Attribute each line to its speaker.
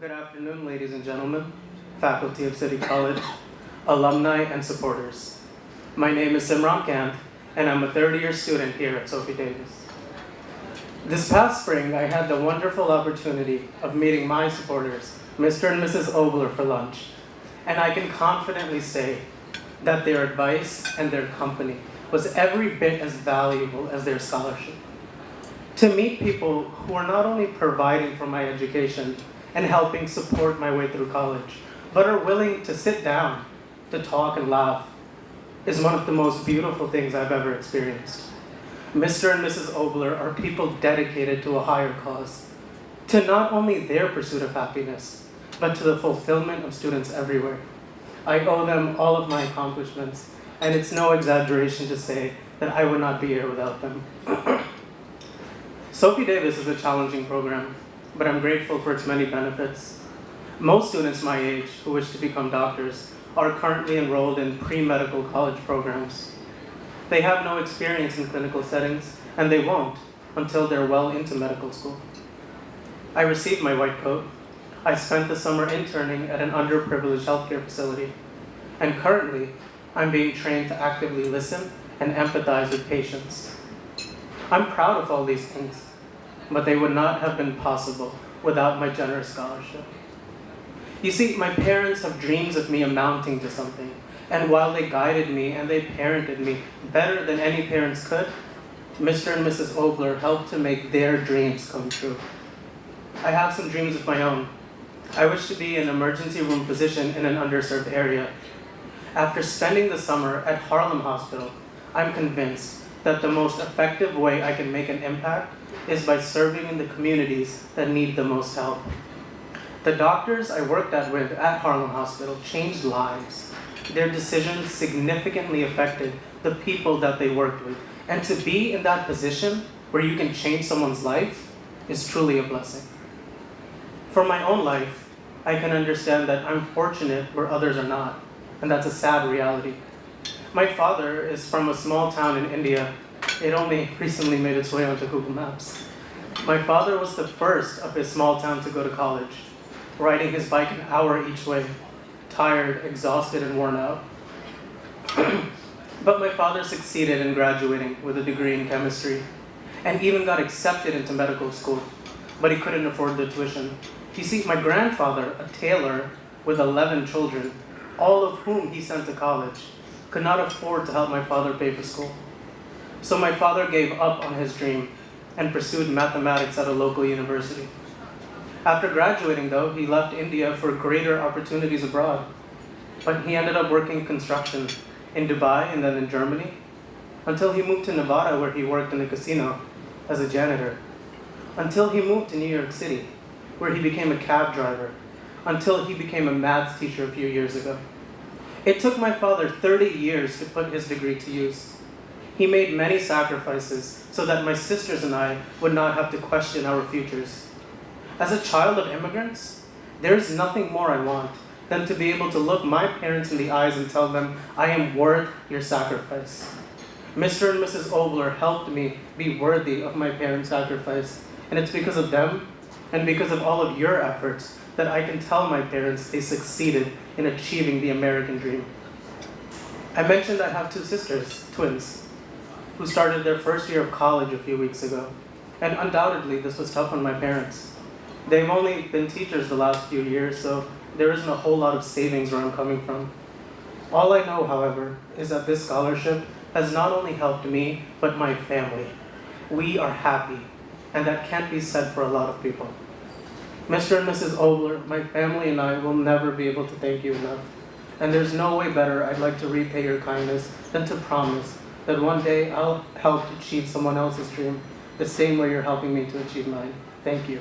Speaker 1: Good afternoon, ladies and gentlemen, faculty of City College, alumni and supporters. My name is Simranpreet Kaith, and I'm a third-year student here at Sophie Davis. This past spring, I had the wonderful opportunity of meeting my supporters, Mr. and Mrs. Obler, for lunch, and I can confidently say that their advice and their company was every bit as valuable as their scholarship. To meet people who are not only providing for my education and helping support my way through college, but are willing to sit down, to talk and laugh, is one of the most beautiful things I've ever experienced. Mr. and Mrs. Obler are people dedicated to a higher cause, to not only their pursuit of happiness, but to the fulfillment of students everywhere. I owe them all of my accomplishments, and it's no exaggeration to say that I would not be here without them. Sophie Davis is a challenging program, but I'm grateful for its many benefits. Most students my age who wish to become doctors are currently enrolled in pre-medical college programs. They have no experience in clinical settings, and they won't until they're well into medical school. I received my white coat. I spent the summer interning at an underprivileged healthcare facility, and currently I'm being trained to actively listen and empathize with patients. I'm proud of all these things, but they would not have been possible without my generous scholarship. You see, my parents have dreams of me amounting to something, and while they guided me and they parented me better than any parents could, Mr. and Mrs. Obler helped to make their dreams come true. I have some dreams of my own. I wish to be an emergency room physician in an underserved area. After spending the summer at Harlem Hospital, I'm convinced that the most effective way I can make an impact is by serving in the communities that need the most help. The doctors I worked with at Harlem Hospital changed lives. Their decisions significantly affected the people that they worked with. And to be in that position where you can change someone's life is truly a blessing. For my own life, I can understand that I'm fortunate where others are not, and that's a sad reality. My father is from a small town in India. It only recently made its way onto Google Maps. My father was the first of his small town to go to college, riding his bike an hour each way, tired, exhausted, and worn out. But my father succeeded in graduating with a degree in chemistry, and even got accepted into medical school, but he couldn't afford the tuition. You see, my grandfather, a tailor with 11 children, all of whom he sent to college, could not afford to help my father pay for school. So my father gave up on his dream and pursued mathematics at a local university. After graduating, though, he left India for greater opportunities abroad. But he ended up working construction in Dubai and then in Germany, until he moved to Nevada, where he worked in a casino as a janitor, until he moved to New York City, where he became a cab driver, until he became a maths teacher a few years ago. It took my father 30 years to put his degree to use. He made many sacrifices so that my sisters and I would not have to question our futures. As a child of immigrants, there is nothing more I want than to be able to look my parents in the eyes and tell them, I am worth your sacrifice. Mr. and Mrs. Obler helped me be worthy of my parents' sacrifice, and it's because of them and because of all of your efforts that I can tell my parents they succeeded in achieving the American dream. I mentioned I have two sisters, twins, who started their first year of college a few weeks ago, and undoubtedly this was tough on my parents. They've only been teachers the last few years, so there isn't a whole lot of savings where I'm coming from. All I know, however, is that this scholarship has not only helped me, but my family. We are happy, and that can't be said for a lot of people. Mr. and Mrs. Obler, my family and I will never be able to thank you enough. And there's no way better I'd like to repay your kindness than to promise that one day I'll help achieve someone else's dream the same way you're helping me to achieve mine. Thank you.